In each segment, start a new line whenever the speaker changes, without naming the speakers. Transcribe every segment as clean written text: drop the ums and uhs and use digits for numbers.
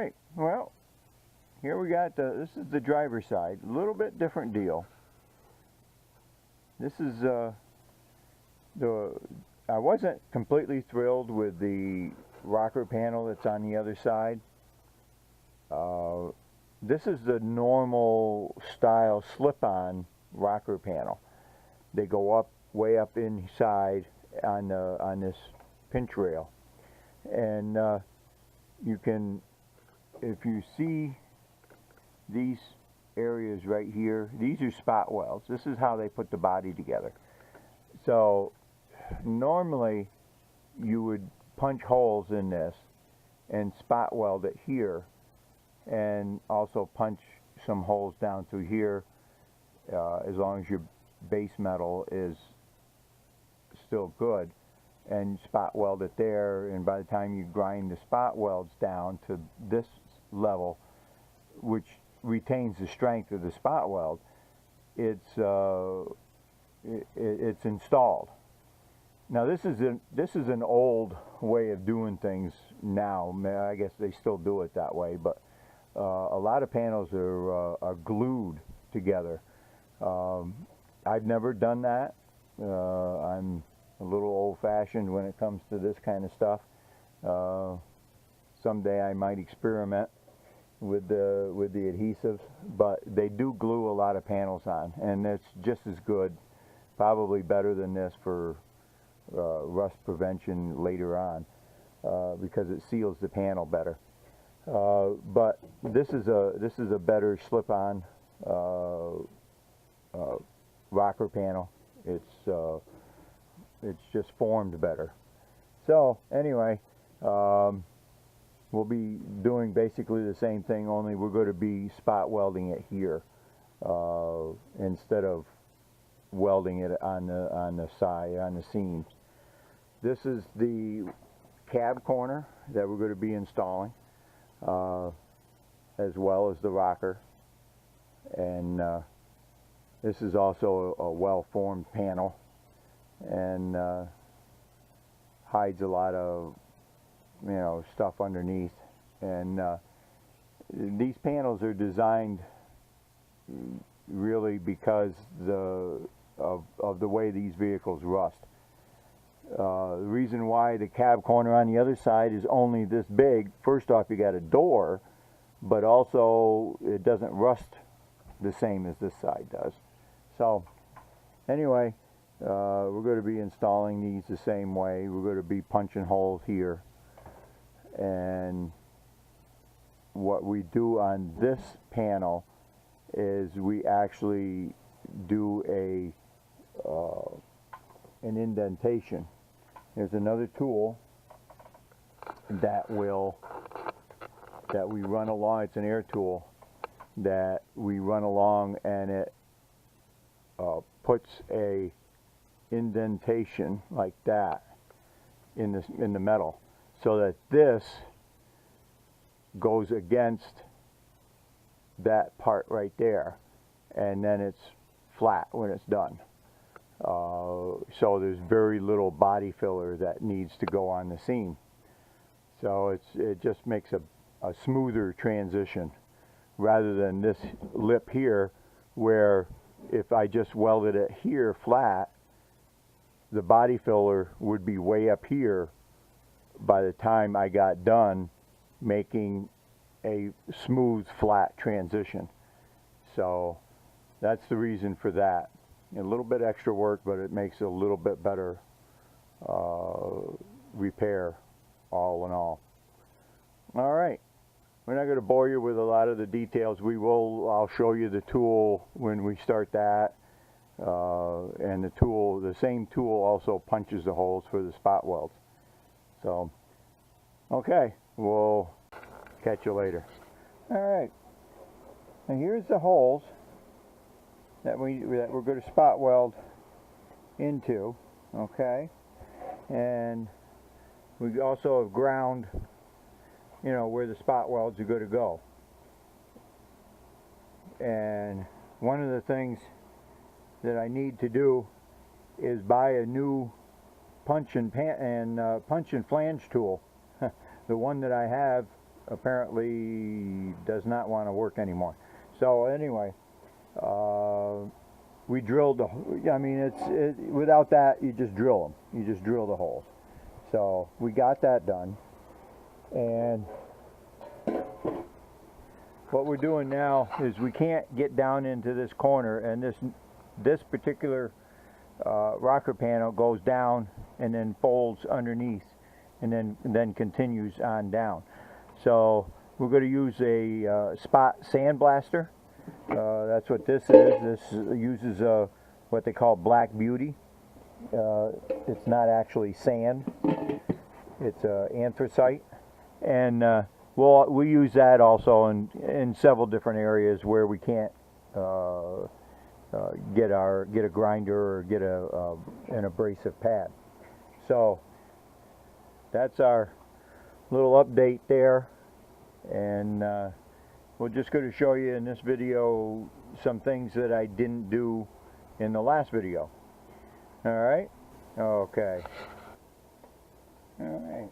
right, well, here we got this is the driver's side. A little bit different deal. This is I wasn't completely thrilled with the rocker panel that's on the other side. This is the normal style slip-on rocker panel. They go up way up inside on this pinch rail, and you can, if you see these areas right here, these are spot welds. This is how they put the body together. So normally you would punch holes in this and spot weld it here, and also punch some holes down through here, as long as your base metal is still good, and spot weld it there, and by the time you grind the spot welds down to this level, which retains the strength of the spot weld, it's installed. Now this is an old way of doing things now. I guess they still do it that way, but a lot of panels are glued together. I've never done that. I'm a little old-fashioned when it comes to this kind of stuff. Someday I might experiment with the adhesives, but they do glue a lot of panels on, and it's just as good, probably better than this for rust prevention later on, because it seals the panel better. But this is a better slip-on rocker panel. It's just formed better. So anyway, we'll be doing basically the same thing, only we're going to be spot welding it here instead of welding it on the side, on the seams. This is the cab corner that we're going to be installing, as well as the rocker, and this is also a well-formed panel, and hides a lot of stuff underneath. And these panels are designed really because of the way these vehicles rust. The reason why the cab corner on the other side is only this big, first off, you got a door, but also it doesn't rust the same as this side does. So anyway, we're going to be installing these the same way. We're going to be punching holes here, and what we do on this panel is we actually do an indentation. There's another tool that we run along. It's an air tool that we run along, and it puts a indentation like that in the metal, so that this goes against that part right there, and then it's flat when it's done. So there's very little body filler that needs to go on the seam. So it just makes a smoother transition, rather than this lip here, where if I just welded it here flat, the body filler would be way up here by the time I got done making a smooth, flat transition. So that's the reason for that. A little bit extra work, but it makes a little bit better repair, all in all. All right, we're not going to bore you with a lot of the details. I'll show you the tool when we start that, and the same tool also punches the holes for the spot welds. So, okay, we'll catch you later. All right, and here's the holes that we're going to spot weld into, okay? And we also have ground, where the spot welds are going to go. And one of the things that I need to do is buy a new punch and flange tool. The one that I have apparently does not want to work anymore. So anyway, we drilled the, I mean, without that, you just drill them. You just drill the holes. So we got that done. And what we're doing now is we can't get down into this corner, and this particular rocker panel goes down and then folds underneath and then continues on down. So we're going to use a spot sandblaster. That's what this is. This uses what they call Black Beauty. It's not actually sand. It's anthracite. And we use that also in several different areas where we can't get a grinder or get an abrasive pad. So that's our little update there, and we're just going to show you in this video some things that I didn't do in the last video. All right? Okay. All right.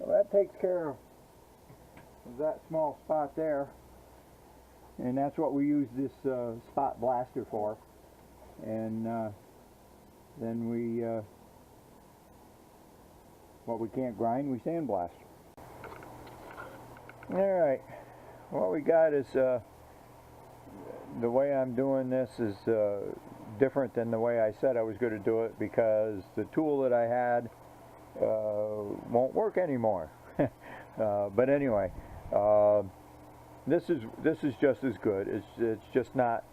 That takes care of that small spot there, and that's what we use this spot blaster for. And then what we can't grind, we sandblast. Alright, what we got is the way I'm doing this is different than the way I said I was going to do it, because the tool that I had won't work anymore. But anyway, this is just as good. It's just not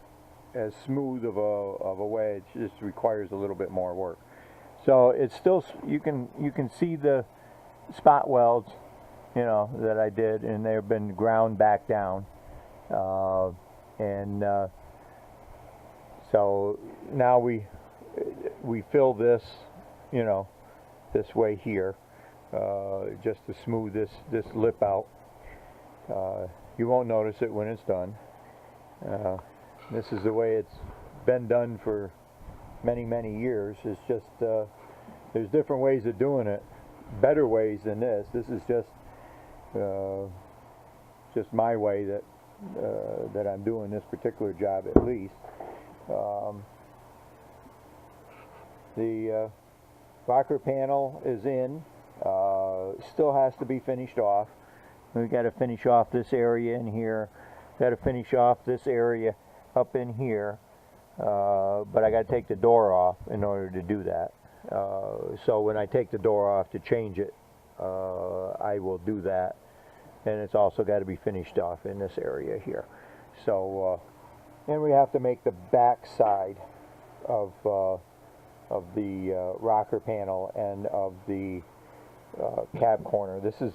as smooth of a way. It just requires a little bit more work. So it's still, you can see the spot welds, you know, that I did, and they've been ground back down. So now we fill this, you know, this way here, just to smooth this lip out. You won't notice it when it's done. This is the way it's been done for many years. It's just there's different ways of doing it, better ways than this. This is just my way that I'm doing this particular job, at least. The rocker panel is in, still has to be finished off. We've got to finish off this area in here, got to finish off this area up in here, but I got to take the door off in order to do that. So when I take the door off to change it, I will do that, and it's also got to be finished off in this area here. So and we have to make the back side of the rocker panel and of the cab corner. This is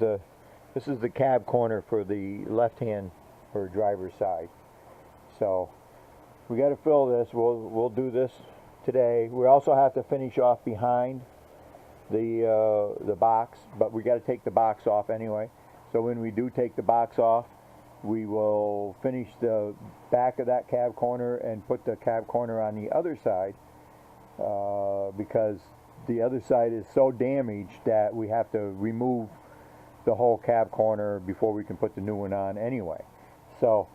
the cab corner for the left hand or driver's side. So we got to fill this. We'll do this today. We also have to finish off behind the box, but we got to take the box off anyway. So when we do take the box off, we will finish the back of that cab corner and put the cab corner on the other side, because the other side is so damaged that we have to remove the whole cab corner before we can put the new one on anyway. So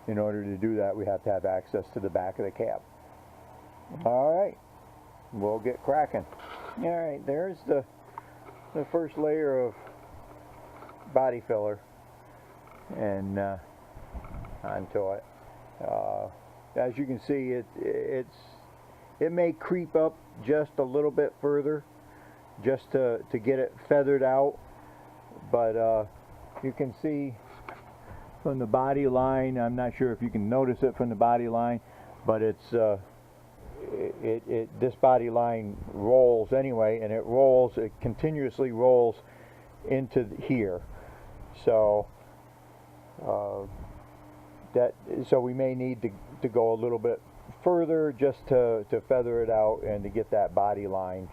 in order to do that, we have to have access to the back of the cab. Alright, we'll get cracking. Alright, there's the first layer of body filler and onto it. As you can see, It may creep up just a little bit further just to get it feathered out, but you can see from the body line, I'm not sure if you can notice it from the body line, but it's this body line rolls anyway, and it continuously rolls into here. So so we may need to go a little bit further just to feather it out and to get that body line,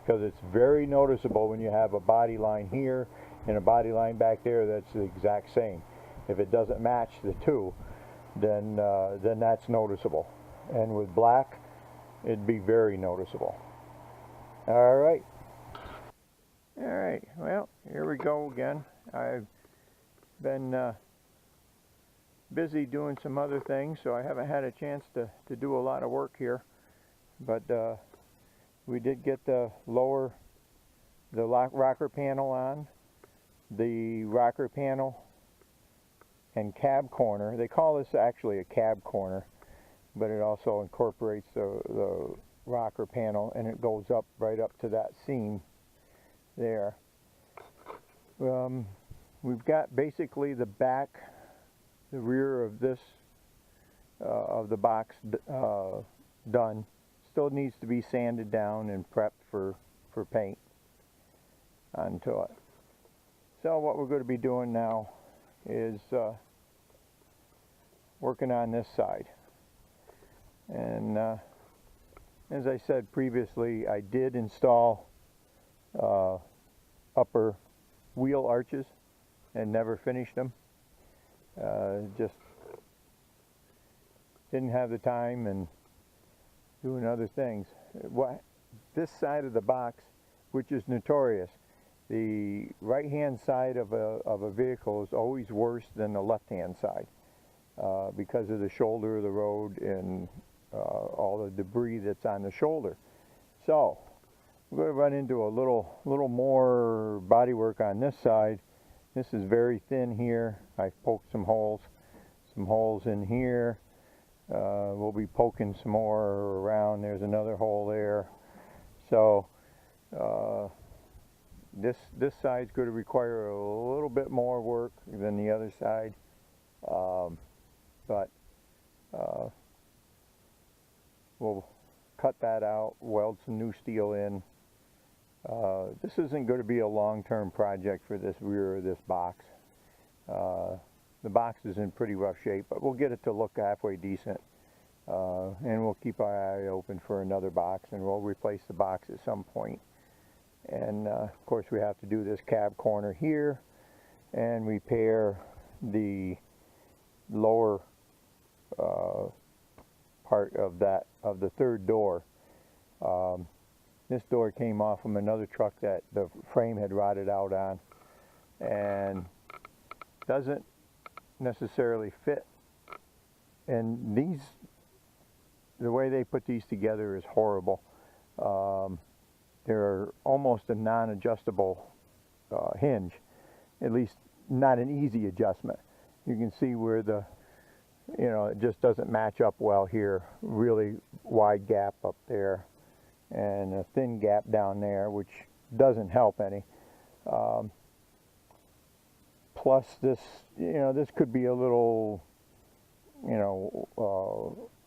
because it's very noticeable when you have a body line here and a body line back there that's the exact same. If it doesn't match the two, then that's noticeable, and with black it'd be very noticeable. All right, well, here we go again. I've been busy doing some other things, so I haven't had a chance to do a lot of work here, but we did get the rocker panel on, the rocker panel and cab corner. They call this actually a cab corner, but it also incorporates the rocker panel, and it goes up right up to that seam there. We've got basically the rear of this of the box done. Still needs to be sanded down and prepped for paint onto it. So what we're going to be doing now is working on this side. And as I said previously, I did install upper wheel arches and never finished them. Just didn't have the time and doing other things. This side of the box, which is notorious, the right hand side of a vehicle is always worse than the left hand side because of the shoulder of the road and all the debris that's on the shoulder. So we're going to run into a little more body work on this side. This is very thin here. I've poked some holes in here. We'll be poking some more around. There's another hole there. So this side's going to require a little bit more work than the other side, but we'll cut that out, weld some new steel in. This isn't going to be a long-term project for this rear of this box. The box is in pretty rough shape, but we'll get it to look halfway decent, and we'll keep our eye open for another box, and we'll replace the box at some point. And of course we have to do this cab corner here and repair the lower part of the third door. This door came off from another truck that the frame had rotted out on and doesn't necessarily fit. And the way they put these together is horrible. They're almost a non-adjustable hinge, at least not an easy adjustment. You can see where it just doesn't match up well here. Really wide gap up there and a thin gap down there, which doesn't help any. Plus this could be a little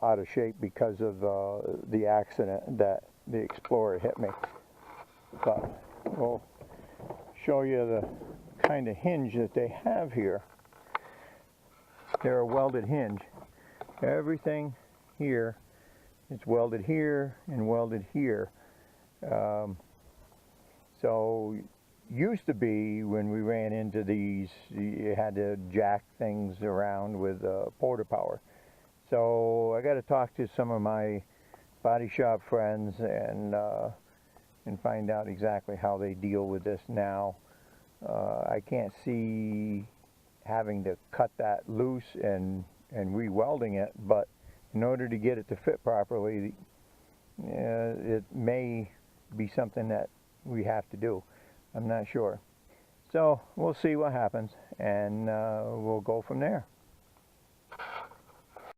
out of shape because of the accident that the Explorer hit me. But we'll show you the kind of hinge that they have here. They're a welded hinge. Everything here is welded here and welded here. So used to be when we ran into these, you had to jack things around with porta power. So I got to talk to some of my body shop friends and find out exactly how they deal with this now. I can't see having to cut that loose and re-welding it, but in order to get it to fit properly, it may be something that we have to do. I'm not sure. So we'll see what happens, and we'll go from there.